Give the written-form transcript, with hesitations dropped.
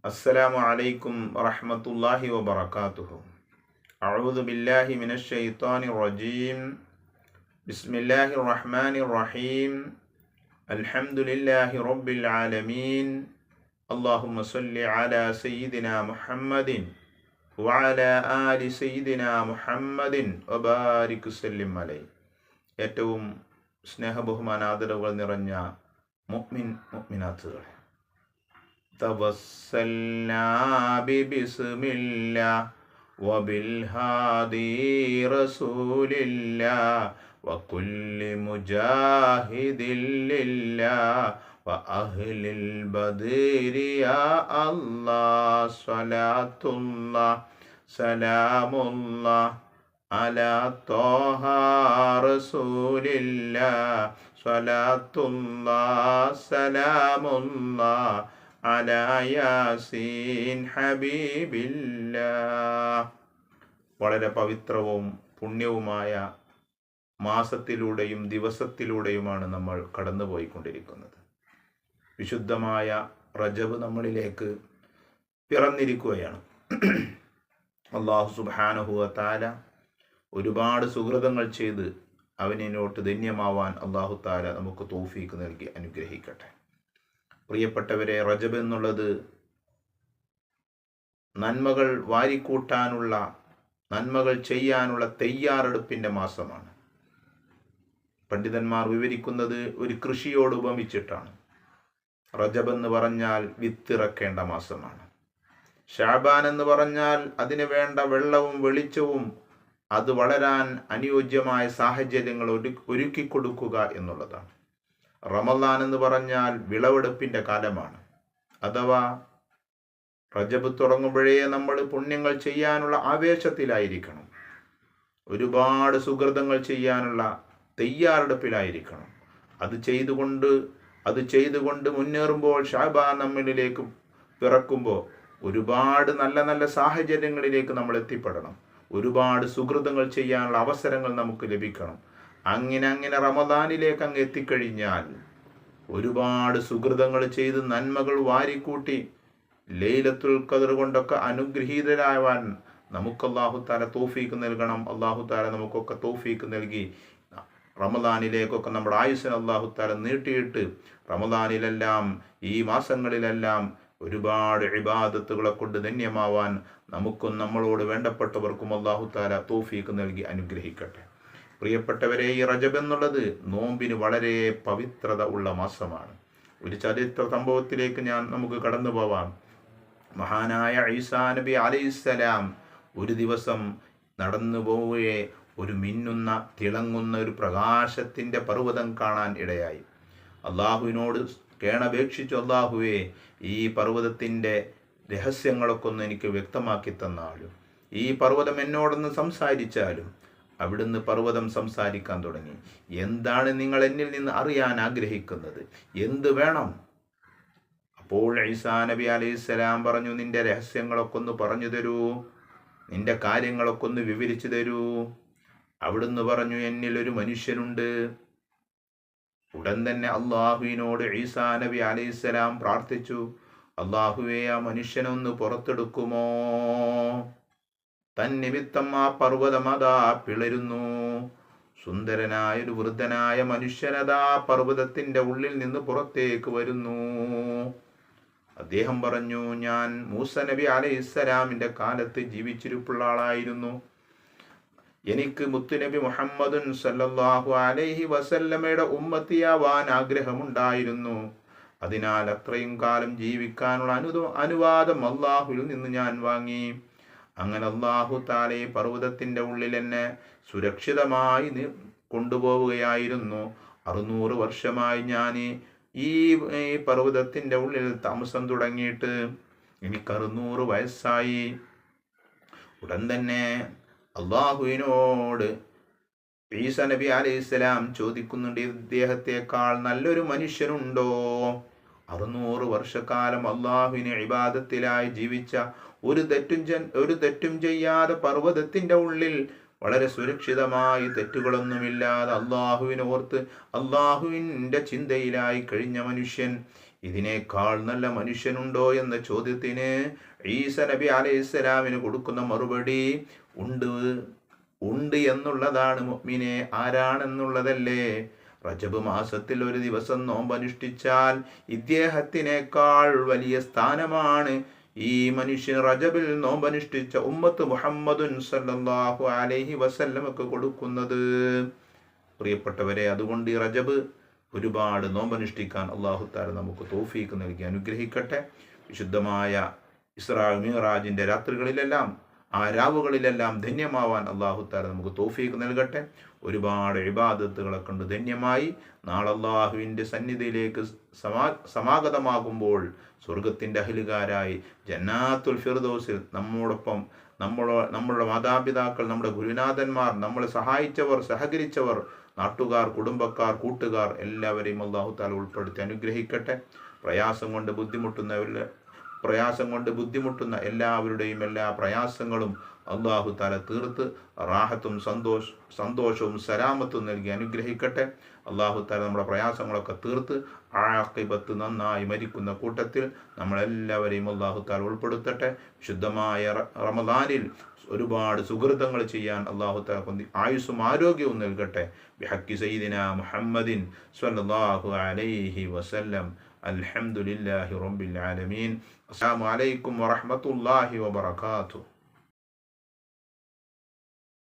السلام عليكم ورحمة الله وبركاته. أعوذ بالله من الشيطان الرجيم. بسم الله الرحمن الرحيم. الحمد لله رب العالمين. اللهم صل على سيدنا محمد وعلى آل سيدنا محمد وبارك وسلم عليه. ഏറ്റവും സ്നേഹബഹുമാനാദരവുകൾ നിറഞ്ഞ മുഅ്മിനാത്തുകളെ, തവസ്സൽനാ ബിസ്മില്ലാ വബിൽഹാദി റസൂലില്ലാ വകുല്ലി മുജാഹിദിൻ ലില്ലാ വഅഹ്ലിൽ ബദ്രി യാ അല്ലാഹ് സ്വലാത്തുല്ലാഹ് സലാമുല്ലാഹ് അലാ ത്വാഹ റസൂലില്ലാഹ് സ്വലാത്തുല്ലാഹ് സലാമുല്ലാഹ് അലാ യാസീൻ ഹബീബില്ലാഹ്. വളരെ പവിത്രവും പുണ്യവുമായ മാസത്തിലൂടെയും ദിവസത്തിലൂടെയുമാണ് നമ്മൾ കടന്നുപോയിക്കൊണ്ടിരിക്കുന്നത്. വിശുദ്ധമായ റജബ് നമ്മളിലേക്ക് പിറന്നിരിക്കുകയാണ്. അല്ലാഹു സുബ്ഹാനഹു വ തആല ഒരുപാട് സുഹൃതങ്ങൾ ചെയ്ത് അവനോട്ട് ധന്യമാവാൻ അല്ലാഹു തആല നമുക്ക് തൗഫീഖ് നൽകി അനുഗ്രഹിക്കട്ടെ. പ്രിയപ്പെട്ടവരെ, റജബ് എന്നുള്ളത് നന്മകൾ വാരിക്കൂട്ടാനുള്ള, നന്മകൾ ചെയ്യാനുള്ള തയ്യാറെടുപ്പിൻ്റെ മാസമാണ്. പണ്ഡിതന്മാർ വിവരിക്കുന്നത് ഒരു കൃഷിയോട് ഉപമിച്ചിട്ടാണ്. റജബ് എന്ന് പറഞ്ഞാൽ വിത്തിറക്കേണ്ട മാസമാണ്. ഷാബാൻ എന്ന് പറഞ്ഞാൽ അതിന് വേണ്ട വെള്ളവും വെളിച്ചവും അത് വളരാൻ അനുയോജ്യമായ സാഹചര്യങ്ങൾ ഒരുക്കി കൊടുക്കുക എന്നുള്ളതാണ്. റമദാൻ എന്ന് പറഞ്ഞാൽ വിളവെടുപ്പിൻ്റെ കാലമാണ്. അഥവാ റജബ് തുടങ്ങുമ്പോഴേ നമ്മൾ പുണ്യങ്ങൾ ചെയ്യാനുള്ള ആവേശത്തിലായിരിക്കണം, ഒരുപാട് സുഹൃതങ്ങൾ ചെയ്യാനുള്ള തയ്യാറെടുപ്പിലായിരിക്കണം. അത് ചെയ്തുകൊണ്ട് മുന്നേറുമ്പോൾ ഷാബാൻ നമ്മളിലേക്ക് പിറക്കുമ്പോൾ ഒരുപാട് നല്ല നല്ല സാഹചര്യങ്ങളിലേക്ക് നമ്മൾ എത്തിപ്പെടണം. ഒരുപാട് സുഹൃതങ്ങൾ ചെയ്യാനുള്ള അവസരങ്ങൾ നമുക്ക് ലഭിക്കണം. അങ്ങനെ റമദാനിലേക്ക് അങ്ങ് എത്തിക്കഴിഞ്ഞാൽ ഒരുപാട് സുഹൃതങ്ങൾ ചെയ്ത് നന്മകൾ വാരിക്കൂട്ടി ലൈലത്തുൽ ഖദ്ർ കൊണ്ടൊക്കെ അനുഗ്രഹീതരാവാൻ നമുക്ക് അല്ലാഹു തആല തൗഫീഖ് നൽകണം. അല്ലാഹു തആല നമുക്കൊക്കെ തൗഫീഖ് നൽകി റമദാനിലേക്കൊക്കെ നമ്മുടെ ആയുസ്സിനെ അല്ലാഹു തആല നീട്ടിയിട്ട് റമദാനിലെല്ലാം ഈ മാസങ്ങളിലെല്ലാം ഒരുപാട് ഇബാദത്തുകളെ കൊണ്ട് ധന്യമാവാൻ നമുക്കും നമ്മളോട് വേണ്ടപ്പെട്ടവർക്കും അല്ലാഹു തആല തൗഫീഖ് നൽകി അനുഗ്രഹിക്കട്ടെ. പ്രിയപ്പെട്ടവരെ, ഈ റജബ് എന്നുള്ളത് നോമ്പിന് വളരെ പവിത്രത ഉള്ള മാസമാണ്. ഒരു ചരിത്ര സംഭവത്തിലേക്ക് നമുക്ക് കടന്നു പോവാം. മഹാനായ ഈസാ നബി അലൈഹിസ്സലാം ഒരു ദിവസം നടന്നു പോവുകയെ ഒരു മിന്നുന്ന തിളങ്ങുന്ന ഒരു പ്രകാശത്തിൻ്റെ പർവ്വതം കാണാൻ ഇടയായി. അള്ളാഹുവിനോട് കേണപേക്ഷിച്ചു, അള്ളാഹുവേ, ഈ പർവ്വതത്തിൻ്റെ രഹസ്യങ്ങളൊക്കെ ഒന്ന് എനിക്ക് വ്യക്തമാക്കി തന്നാലും, ഈ പർവ്വതം എന്നോടൊന്ന് സംസാരിച്ചാലും. അവിടുന്ന് പർവ്വതം സംസാരിക്കാൻ തുടങ്ങി. എന്താണ് നിങ്ങൾ എന്നിൽ നിന്ന് അറിയാൻ ആഗ്രഹിക്കുന്നത്? എന്ത് വേണം? അപ്പോൾ ഈസാ നബി അലൈഹിസ്സലാം പറഞ്ഞു, നിന്റെ രഹസ്യങ്ങളൊക്കെ ഒന്ന് പറഞ്ഞു തരൂ, നിന്റെ കാര്യങ്ങളൊക്കെ ഒന്ന് വിവരിച്ചു തരൂ. അവിടുന്ന് പറഞ്ഞു, എന്നിൽ ഒരു മനുഷ്യനുണ്ട്. ഉടൻ തന്നെ അള്ളാഹുവിനോട് ഈസാ നബി അലൈഹിസ്സലാം പ്രാർത്ഥിച്ചു, അള്ളാഹുവേ, ആ മനുഷ്യനൊന്ന് പുറത്തെടുക്കുമോ? തൻ നിമിത്തം ആ പർവ്വതമതാ പിളരുന്നു. സുന്ദരനായൊരു വൃദ്ധനായ മനുഷ്യനതാ പർവ്വതത്തിൻ്റെ ഉള്ളിൽ നിന്ന് പുറത്തേക്ക് വരുന്നു. അദ്ദേഹം പറഞ്ഞു, ഞാൻ മൂസ നബി അലൈഹിസ്സലാമിൻ്റെ കാലത്ത് ജീവിച്ചിരിപ്പുള്ള ആളായിരുന്നു. എനിക്ക് മുത്തുനബി മുഹമ്മദുൻ സല്ലല്ലാഹു അലൈഹി വസല്ലമയുടെ ഉമ്മത്തിയാവാൻ ആഗ്രഹമുണ്ടായിരുന്നു. അതിനാൽ അത്രയും കാലം ജീവിക്കാനുള്ള അനുവാദം അള്ളാഹുവിൽ നിന്ന് ഞാൻ വാങ്ങി. അങ്ങനെ അല്ലാഹു തആല പർവ്വതത്തിൻ്റെ ഉള്ളിൽ എന്നെ സുരക്ഷിതമായി കൊണ്ടുപോവുകയായിരുന്നു. 600 വർഷമായി ഞാൻ ഈ പർവ്വതത്തിൻ്റെ ഉള്ളിൽ താമസം തുടങ്ങിയിട്ട് എനിക്ക് 600 വയസ്സായി. ഉടൻ തന്നെ അള്ളാഹുവിനോട് ഈസാ നബി അലൈഹിസ്സലാം ചോദിക്കുന്നുണ്ട്, ഇദ്ദേഹത്തെക്കാൾ നല്ലൊരു മനുഷ്യനുണ്ടോ? 600 വർഷക്കാലം അള്ളാഹുവിനെ ഇബാദത്തിലായി ജീവിച്ച, ഒരു തെറ്റും ചെയ്യാതെ പർവ്വതത്തിൻ്റെ ഉള്ളിൽ വളരെ സുരക്ഷിതമായി തെറ്റുകളൊന്നുമില്ലാതെ അള്ളാഹുവിനെ ഓർത്ത് അള്ളാഹുവിൻ്റെ ചിന്തയിലായി കഴിഞ്ഞ മനുഷ്യൻ ഇതിനേക്കാൾ നല്ല മനുഷ്യനുണ്ടോ എന്ന ചോദ്യത്തിന് ഈസ നബി അലൈഹിസ്സലാമിന് കൊടുക്കുന്ന മറുപടി ഉണ്ട് എന്നുള്ളതാണ്. മുഅ്മിനെ, ആരാണെന്നുള്ളതല്ലേ? റജബ് മാസത്തിൽ ഒരു ദിവസം നോമ്പനുഷ്ഠിച്ചാൽ ഇദ്ദേഹത്തിനേക്കാൾ വലിയ സ്ഥാനമാണ് ഈ മനുഷ്യൻ റജബിൽ നോമ്പനുഷ്ഠിച്ച ഉമ്മത്ത് മുഹമ്മദുൻ സല്ലല്ലാഹു അലൈഹി വസല്ലമക്ക് കൊടുക്കുന്നത്. പ്രിയപ്പെട്ടവരെ, അതുകൊണ്ട് ഈ റജബ് ഒരുപാട് നോമ്പനുഷ്ഠിക്കാൻ അല്ലാഹു തആല നമുക്ക് തൗഫീഖ് നൽകി അനുഗ്രഹിക്കട്ടെ. വിശുദ്ധമായ ഇസ്രാ മിഅ്റാജിന്റെ രാത്രികളിലെല്ലാം, ആ രാവുകളിലെല്ലാം ധന്യമാവാൻ അല്ലാഹു തആല നമുക്ക് തൗഫീഖ് നൽകട്ടെ. ഒരുപാട് ഇബാദത്തുകളെ കൊണ്ട് ധന്യമായി നാളെ അല്ലാഹുവിൻ്റെ സന്നിധിയിലേക്ക് സമാഗതമാകുമ്പോൾ സ്വർഗത്തിൻ്റെ അഹ്ലുകാരായി ജന്നാത്തുൽ ഫിർദൗസിൽ നമ്മോടൊപ്പം നമ്മളുടെ മാതാപിതാക്കൾ, നമ്മുടെ ഗുരുനാഥന്മാർ, നമ്മളെ സഹായിച്ചവർ, സഹകരിച്ചവർ, നാട്ടുകാർ, കുടുംബക്കാർ, കൂട്ടുകാർ എല്ലാവരെയും അല്ലാഹു തആല ഉൾപ്പെടുത്തി അനുഗ്രഹിക്കട്ടെ. പ്രയാസം കൊണ്ട് ബുദ്ധിമുട്ടുന്ന എല്ലാവരുടെയും എല്ലാ പ്രയാസങ്ങളും അല്ലാഹു തആല തീർത്ത് റാഹത്തും സന്തോഷവും സലാമത്തും നൽകി അനുഗ്രഹിക്കട്ടെ. അല്ലാഹു തആല നമ്മുടെ പ്രയാസങ്ങളൊക്കെ തീർത്ത് ആഖിബത്ത് നന്നായി മരിക്കുന്ന കൂട്ടത്തിൽ നമ്മളെല്ലാവരെയും അല്ലാഹു തആല ഉൾപ്പെടുത്തട്ടെ. വിശുദ്ധമായ റമദാനിൽ ഒരുപാട് സുഹൃതങ്ങൾ ചെയ്യാൻ അല്ലാഹു തആല ആയുസ്സും ആരോഗ്യവും നൽകട്ടെ. ബിഹഖി സയ്യിദിനാ മുഹമ്മദിൻ സ്വല്ലല്ലാഹു അലൈഹി വസല്ലം. അൽഹംദുലില്ലാഹി റബ്ബിൽ ആലമീൻ. അസ്സലാമു അലൈക്കും വറഹ്മത്തുള്ളാഹി വബറകാതുഹു.